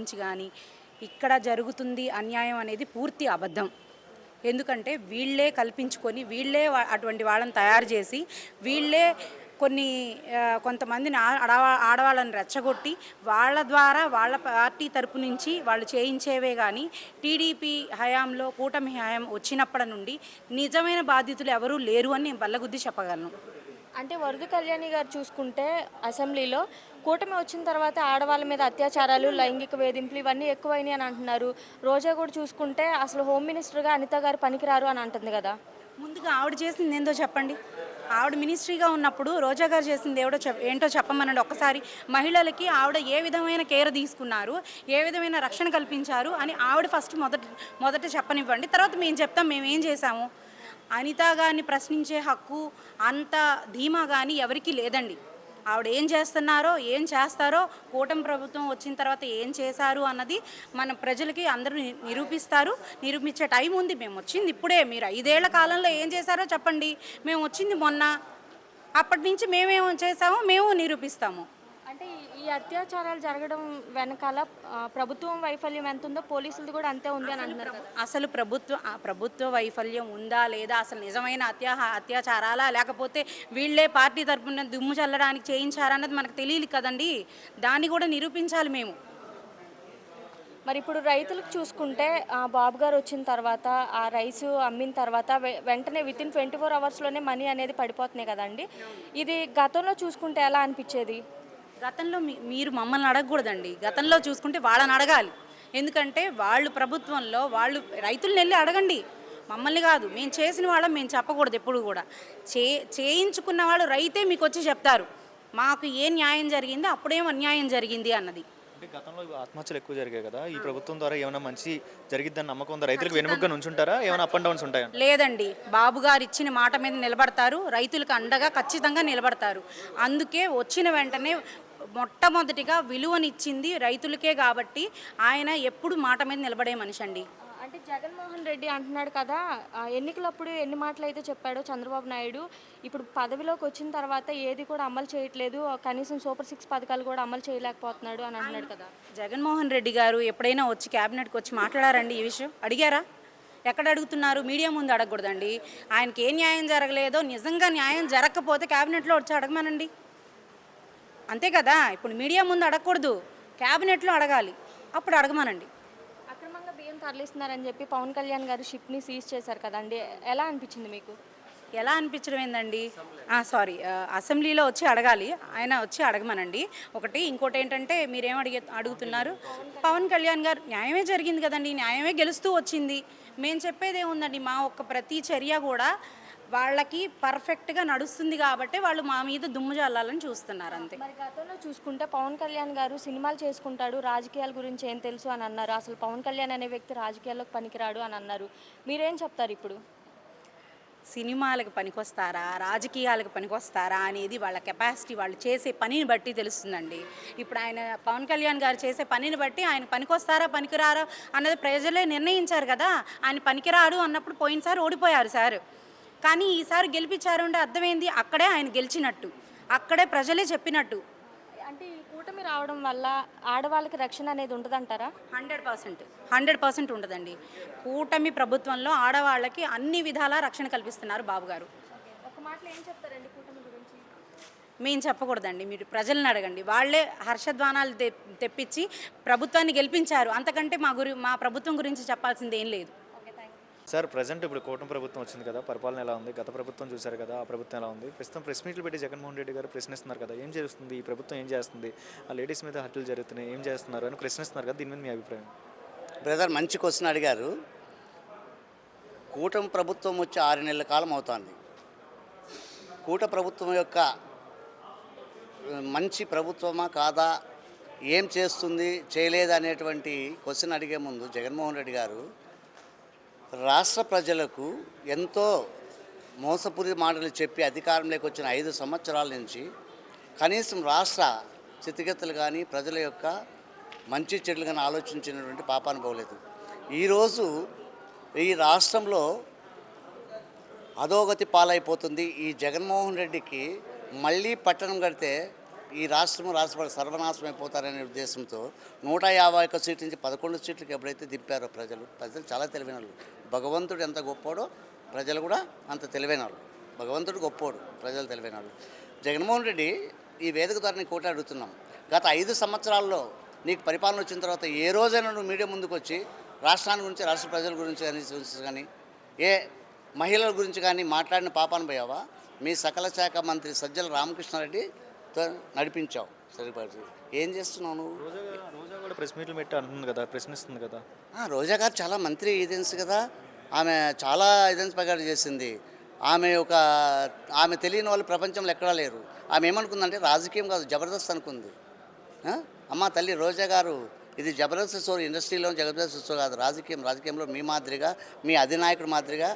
గురించి కానీ ఇక్కడ జరుగుతుంది అన్యాయం అనేది పూర్తి అబద్ధం. ఎందుకంటే వీళ్ళే కల్పించుకొని అటువంటి వాళ్ళని తయారు చేసి వీళ్ళే కొన్ని కొంతమందిని ఆడవాళ్ళని రెచ్చగొట్టి వాళ్ళ ద్వారా వాళ్ళ పార్టీ తరపు నుంచి వాళ్ళు చేయించేవే కానీ టీడీపీ హయాంలో కూటమి హయాం వచ్చినప్పటి నుండి నిజమైన బాధితులు ఎవరూ లేరు అని నేను బల్లగుద్ది చెప్పగలను. అంటే వరద కళ్యాణి గారు చూసుకుంటే అసెంబ్లీలో కూటమి వచ్చిన తర్వాత ఆడవాళ్ళ మీద అత్యాచారాలు, లైంగిక వేధింపులు ఇవన్నీ ఎక్కువైనాయి అని అంటున్నారు. రోజా కూడా చూసుకుంటే అసలు హోమ్ మినిస్టర్గా అనిత గారు పనికిరారు అని అంటుంది కదా. ముందుగా ఆవిడ చేసింది ఏందో చెప్పండి. ఆవిడ మినిస్ట్రీగా ఉన్నప్పుడు రోజా గారు చేసింది ఏంటో చెప్పమనండి ఒక్కసారి. మహిళలకి ఆవిడ ఏ విధమైన కేర్ తీసుకున్నారు, ఏ విధమైన రక్షణ కల్పించారు అని ఆవిడ ఫస్ట్ మొదట చెప్పనివ్వండి. తర్వాత మేము చెప్తాం మేము ఏం చేశాము. అనిత గారిని ప్రశ్నించే హక్కు అంత ధీమా కానీ ఎవరికీ లేదండి. ఆవిడ ఏం చేస్తున్నారో ఏం చేస్తారో కూటమి ప్రభుత్వం వచ్చిన తర్వాత ఏం చేశారు అన్నది మన ప్రజలకి అందరూ నిరూపించే టైం ఉంది. మేము వచ్చింది ఇప్పుడే. మీరు 5 ఏళ్ల కాలంలో ఏం చేశారో చెప్పండి. మేము వచ్చింది మొన్న. అప్పటి నుంచి మేమేం చేసామో మేము నిరూపిస్తాము. అంటే ఈ అత్యాచారాలు జరగడం వెనకాల ప్రభుత్వం వైఫల్యం ఎంత ఉందో పోలీసులది కూడా అంతే ఉంది అని అంటున్నారు. అసలు ప్రభుత్వ వైఫల్యం ఉందా లేదా, అసలు నిజమైన అత్యాచారాలా లేకపోతే వీళ్ళే పార్టీ తరపున దుమ్ము చల్లడానికి చేయించారన్నది మనకు తెలియదు కదండి. దాన్ని కూడా నిరూపించాలి మేము. మరి ఇప్పుడు రైతులకు చూసుకుంటే బాబు గారు వచ్చిన తర్వాత ఆ రైసు అమ్మిన తర్వాత వెంటనే వితిన్ 24 అవర్స్లోనే మనీ అనేది పడిపోతున్నాయి కదండి. ఇది గతంలో చూసుకుంటే ఎలా అనిపించేది? గతంలో మీరు మమ్మల్ని అడగకూడదండి. గతంలో చూసుకుంటే వాళ్ళని అడగాలి. ఎందుకంటే వాళ్ళు ప్రభుత్వంలో వాళ్ళు రైతులను వెళ్ళి అడగండి, మమ్మల్ని కాదు. మేము చేసిన వాళ్ళం మేము చెప్పకూడదు ఎప్పుడు కూడా. చేయించుకున్న వాళ్ళు రైతే మీకు వచ్చి చెప్తారు మాకు ఏ న్యాయం జరిగింది, అప్పుడేం అన్యాయం జరిగింది అన్నది. అంటే గతంలో ఆత్మహత్యలు ఎక్కువ జరిగాయి కదా, ఈ ప్రభుత్వం ద్వారా ఏమైనా మంచి జరిగిద్దని నమ్మకం ఉందా? రైతులకు వెనుముగ్గా నుంచుంటారా? ఏమైనా అప్ అండ్ డౌన్స్ ఉంటాయా? లేదండి. బాబు గారు ఇచ్చిన మాట మీద నిలబడతారు. రైతులకు అండగా ఖచ్చితంగా నిలబడతారు. అందుకే వచ్చిన వెంటనే మొట్టమొదటిగా విలువనిచ్చింది రైతులకే కాబట్టి ఆయన ఎప్పుడు మాట మీద నిలబడే మనిషి అండి. అంటే జగన్మోహన్ రెడ్డి అంటున్నాడు కదా, ఎన్నికలప్పుడు ఎన్ని మాటలు అయితే చెప్పాడో చంద్రబాబు నాయుడు ఇప్పుడు పదవిలోకి వచ్చిన తర్వాత ఏది కూడా అమలు చేయట్లేదు, కనీసం సూపర్ 6 పథకాలు కూడా అమలు చేయలేకపోతున్నాడు అని అంటున్నాడు కదా. జగన్మోహన్ రెడ్డి గారు ఎప్పుడైనా వచ్చి క్యాబినెట్కి వచ్చి మాట్లాడారండి? ఈ విషయం అడిగారా? ఎక్కడ అడుగుతున్నారు? మీడియా ముందు అడగకూడదండి. ఆయనకి ఏ న్యాయం జరగలేదో, నిజంగా న్యాయం జరగకపోతే క్యాబినెట్లో వచ్చి అడగమనండి. అంతే కదా. ఇప్పుడు మీడియా ముందు అడగకూడదు, క్యాబినెట్లో అడగాలి. అప్పుడు అడగమనండి. అక్రమంగా బియ్యం తరలిస్తున్నారని చెప్పి పవన్ కళ్యాణ్ గారు షిప్ని సీజ్ చేశారు కదండి, ఎలా అనిపించింది మీకు? ఎలా అనిపించడం ఏందండి? అసెంబ్లీలో వచ్చి అడగాలి. ఆయన వచ్చి అడగమనండి ఒకటి. ఇంకోటి ఏంటంటే మీరేం అడుగుతున్నారు? పవన్ కళ్యాణ్ గారు న్యాయమే జరిగింది కదండి, న్యాయమే గెలుస్తూ వచ్చింది. మేము చెప్పేది ఏముందండి, మా ప్రతి చర్య కూడా వాళ్ళకి పర్ఫెక్ట్గా నడుస్తుంది కాబట్టి వాళ్ళు మా మీద దుమ్ము చల్లాలని చూస్తున్నారు అంతే. మరి గతంలో చూసుకుంటే పవన్ కళ్యాణ్ గారు సినిమాలు చేసుకుంటాడు, రాజకీయాల గురించి ఏం తెలుసు అని అన్నారు. అసలు పవన్ కళ్యాణ్ అనే వ్యక్తి రాజకీయాల్లోకి పనికిరాడు అని అన్నారు. మీరేం చెప్తారు ఇప్పుడు? సినిమాలకు పనికొస్తారా, రాజకీయాలకు పనికొస్తారా అనేది వాళ్ళ కెపాసిటీ, వాళ్ళు చేసే పనిని బట్టి తెలుస్తుందండి. ఇప్పుడు ఆయన పవన్ కళ్యాణ్ గారు చేసే పనిని బట్టి ఆయన పనికొస్తారా పనికిరారా అన్నది ప్రజలే నిర్ణయించారు కదా. ఆయన పనికిరాడు అన్నప్పుడు పోయినసారి ఓడిపోయారు సార్, కానీ ఈసారి గెలిపించారు అంటే అర్థమైంది, అక్కడే ఆయన గెలిచినట్టు, అక్కడే ప్రజలే చెప్పినట్టు. అంటే ఈ కూటమి రావడం వల్ల ఆడవాళ్ళకి రక్షణ అనేది ఉండదంటారా? 100% ఉండదండి. కూటమి ప్రభుత్వంలో ఆడవాళ్ళకి అన్ని విధాలా రక్షణ కల్పిస్తున్నారు బాబు గారు. ఒక మాటలో ఏం చెప్తారండి కూటమి గురించి? మేము చెప్పకూడదండి, మీరు ప్రజలను అడగండి. వాళ్ళే హర్షధ్వానాలు తెప్పించి ప్రభుత్వాన్ని గెలిపించారు. అంతకంటే మా ప్రభుత్వం గురించి చెప్పాల్సింది ఏం లేదు. సార్, ప్రజెంట్ ఇప్పుడు కూటమి ప్రభుత్వం వచ్చింది కదా, పరిపాలన ఎలా ఉంది? గత ప్రభుత్వం చూశారు కదా, ఆ ప్రభుత్వం ఎలా ఉంది? ప్రస్తుతం ప్రెస్ మీట్లు పెట్టి జగన్మోహన్ రెడ్డి గారు ప్రశ్నిస్తున్నారు కదా, ఏం చేస్తుంది ఈ ప్రభుత్వం, ఏం చేస్తుంది, ఆ లేడీస్ మీద హత్యలు జరుగుతున్నాయి, ఏం చేస్తున్నారు అని ప్రశ్నిస్తున్నారు కదా, దీని మీద మీ అభిప్రాయం? బ్రదర్, మంచి క్వశ్చన్ అడిగారు. కూటమి ప్రభుత్వం వచ్చి 6 నెలల కాలం అవుతుంది. కూటమి ప్రభుత్వం యొక్క మంచి ప్రభుత్వమా కాదా, ఏం చేస్తుంది చేయలేదా అనేటువంటి క్వశ్చన్ అడిగే ముందు జగన్మోహన్ రెడ్డి గారు రాష్ట్ర ప్రజలకు ఎంతో మోసపూరిత మాటలు చెప్పి అధికారంలోకి వచ్చిన 5 సంవత్సరాల నుంచి కనీసం రాష్ట్ర స్థితిగతులు కానీ ప్రజల యొక్క మంచి చెడులు కానీ ఆలోచించినటువంటి పాపాను పోలేదు. ఈరోజు ఈ రాష్ట్రంలో అధోగతి పాలైపోతుంది. ఈ జగన్మోహన్ రెడ్డికి మళ్ళీ పట్టణం కడితే ఈ రాష్ట్ర సర్వనాశనం అయిపోతారనే ఉద్దేశంతో 151 సీట్ల నుంచి 11 సీట్లకు ఎప్పుడైతే దింపారో ప్రజలు చాలా తెలివైన వాళ్ళు. భగవంతుడు ఎంత గొప్పోడో ప్రజలు కూడా అంత తెలివైన వాళ్ళు. భగవంతుడు గొప్పోడు, ప్రజలు తెలివైన వాళ్ళు. జగన్మోహన్ రెడ్డి ఈ వేదిక ద్వారా నీకు ఒకటి అడుగుతున్నాం. గత 5 సంవత్సరాల్లో నీకు పరిపాలన వచ్చిన తర్వాత ఏ రోజైనా నువ్వు మీడియా ముందుకు వచ్చి రాష్ట్రాన్ని గురించి, రాష్ట్ర ప్రజల గురించి కానీ ఏ మహిళల గురించి కానీ మాట్లాడిన పాపాన పోయావా? మీ సకల శాఖ మంత్రి సజ్జల రామకృష్ణారెడ్డితో నడిపించావు. సరిపడి ఏం చేస్తున్నావు నువ్వు? రోజా కూడా ప్రెస్ మీట్లు పెట్టి అంటుంది కదా, ప్రశ్నిస్తుంది కదా. రోజా గారు చాలా మంత్రి ఏజెన్సీ కదా, ఆమె చాలా ఏజెన్సీ ప్రకారం చేసింది. ఆమె తెలియని వాళ్ళు ప్రపంచంలో ఎక్కడా లేరు. ఆమె ఏమనుకుందంటే రాజకీయం కాదు, జబర్దస్త్ అనుకుంది. అమ్మ తల్లి రోజా గారు, ఇది జబర్దస్త్ షో, ఇండస్ట్రీలో జబర్దస్త్ షో కాదు, రాజకీయంలో మీ మాదిరిగా, మీ అధినాయకుడి మాదిరిగా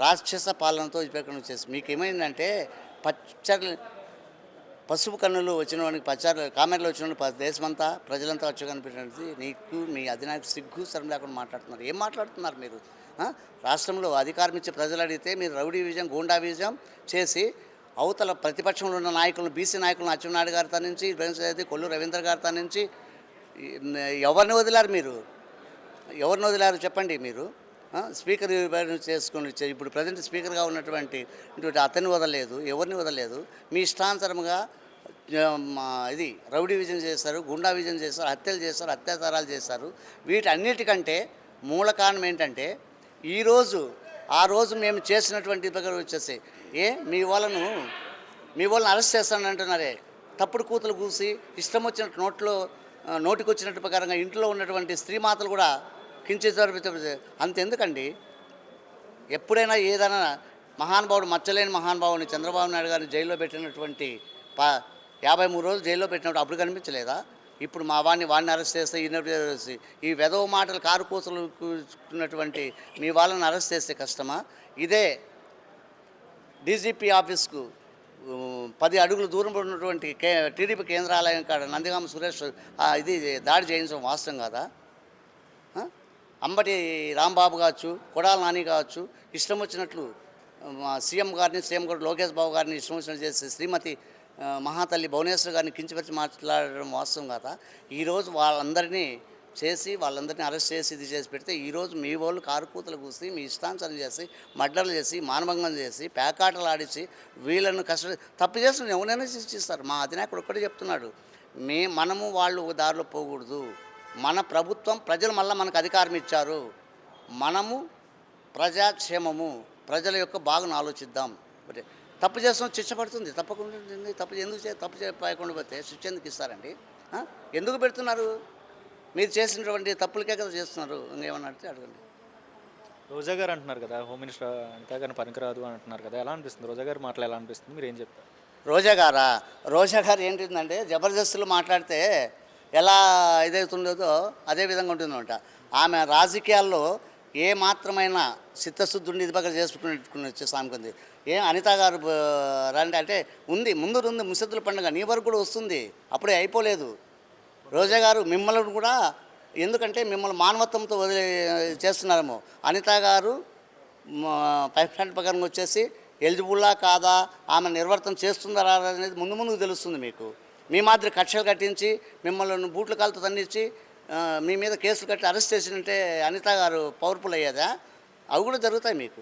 రాక్షస పాలనతో ఉపయోగం చేసి మీకు ఏమైందంటే పసుపు కన్నులు వచ్చిన వాడికి కామెర్లు వచ్చిన దేశమంతా ప్రజలంతా వచ్చి కనిపించినది నీకు మీ అధినాయకుడు సిగ్గు శరం లేకుండా మాట్లాడుతున్నారు. ఏం మాట్లాడుతున్నారు మీరు? రాష్ట్రంలో అధికారం ఇచ్చే ప్రజలు అడిగితే మీరు రౌడీ విజయం, గూండా విజయం చేసి అవతల ప్రతిపక్షంలో ఉన్న నాయకులను, బీసీ నాయకులను అచ్చెన్నాయుడు గారి తా నుంచి, కొల్లు రవీంద్ర గారి తా నుంచి ఎవరిని వదిలారు మీరు? ఎవరిని వదిలారు చెప్పండి మీరు? స్పీకర్ చేసుకుని ఇప్పుడు ప్రజెంట్ స్పీకర్గా ఉన్నటువంటి అతన్ని వదలలేదు, ఎవరిని వదలలేదు. మీ ఇష్టానుసరముగా ఇది రౌడీ విజయం చేస్తారు, గుండా విజయం చేస్తారు, హత్యలు చేస్తారు, అత్యాచారాలు చేస్తారు. వీటన్నిటికంటే మూల కారణం ఏంటంటే ఆ రోజు మేము చేసినటువంటి దగ్గర వచ్చేసి మీ వాళ్ళని అరెస్ట్ చేస్తానంటున్నారే, తప్పుడు కూతులు కూసి ఇష్టం వచ్చినట్టు నోటికి వచ్చినట్టు ప్రకారంగా ఇంట్లో ఉన్నటువంటి స్త్రీమాతలు కూడా కించిత్ అంతెందుకండి? ఎప్పుడైనా ఏదైనా మహానుభావుడు, మచ్చలేని మహానుభావుని చంద్రబాబు నాయుడు గారిని జైల్లో పెట్టినటువంటి 53 రోజులు జైల్లో పెట్టినప్పుడు అప్పుడు కనిపించలేదా? ఇప్పుడు వాడిని అరెస్ట్ చేస్తే ఈ వెధవ మాటలు కారుకూసలు కూర్చున్నటువంటి మీ వాళ్ళని అరెస్ట్ చేస్తే కష్టమా? ఇదే డీజీపీ ఆఫీస్కు 10 అడుగుల దూరంలో ఉన్నటువంటి టీడీపీ కేంద్రాలయం కాడ నందిగామ సురేష్ ఇది దాడి చేయించడం వాస్తవం కాదా? అంబటి రాంబాబు కావచ్చు, కొడాల నాని కావచ్చు, ఇష్టం వచ్చినట్లు సీఎం గారు లోకేష్ బాబు గారిని ఇష్టం వచ్చినట్లు చేసి శ్రీమతి మహాతల్లి భువనేశ్వర్ గారిని కించపరిచి మాట్లాడడం వాస్తవం కదా. ఈరోజు వాళ్ళందరినీ అరెస్ట్ చేసి ఇది చేసి పెడితే ఈరోజు మీ వాళ్ళు కారుకూతలు కూసి మీ ఇష్టానుసారం చేసి మర్డర్లు చేసి మానభంగం చేసి పేకాటలు ఆడించి వీళ్ళను తప్పు చేస్తున్న ఎవరైనా శిక్షిస్తారు. మా అధినాయకుడు ఒక్కటే చెప్తున్నాడు, మనము వాళ్ళు దారిలో పోకూడదు. మన ప్రభుత్వం, ప్రజలు మళ్ళీ మనకు అధికారం ఇచ్చారు, మనము ప్రజాక్షేమము, ప్రజల యొక్క బాగును ఆలోచిద్దాం. తప్పు చేస్తాం, శిక్ష పడుతుంది తప్పకుండా. తప్పు చేయకుండా పోతే శిక్ష ఎందుకు ఇస్తారండి? ఎందుకు పెడుతున్నారు? మీరు చేసినటువంటి తప్పులకే కదా చేస్తున్నారు. ఇంకేమన్నా అడిగితే అడగండి. రోజా గారు అంటున్నారు కదా, హోమ్ మినిస్టర్ అనితా గారిని పనికిరాదు అని అంటున్నారు కదా, ఎలా అనిపిస్తుంది? రోజా గారు మాటలు ఎలా అనిపిస్తుంది? మీరు ఏం చెప్తారు? రోజా గారు ఏంటిందంటే జబర్దస్త్లో మాట్లాడితే ఎలా ఇదవుతుండదో అదే విధంగా ఉంటుందన్నమాట. ఆమె రాజకీయాల్లో ఏ మాత్రమైన చిత్తశుద్ధుండి ఇది పక్కన చేసుకుని వచ్చేసి ఆమెకుంది. అనితా గారు రండి అంటే ఉంది, ముందు ముసద్దుల పండుగ నీ వరకు కూడా వస్తుంది, అప్పుడే అయిపోలేదు. రోజా గారు మిమ్మల్ని కూడా, ఎందుకంటే మిమ్మల్ని మానవత్వంతో వదిలే చేస్తున్నారేమో. అనితా గారు పైప్లైన్ ప్రకారం వచ్చేసి ఎలిజిబుల్లా కాదా, ఆమె నిర్వర్తన చేస్తుందా అనేది ముందు తెలుస్తుంది మీకు. మీ మాదిరి కక్షలు కట్టించి మిమ్మల్ని బూట్ల కాలుతో తన్నించి మీ మీద కేసులు కట్టి అరెస్ట్ చేసినంటే అనితా గారు పవర్ఫుల్ అయ్యేదా? అవి కూడా జరుగుతాయి మీకు.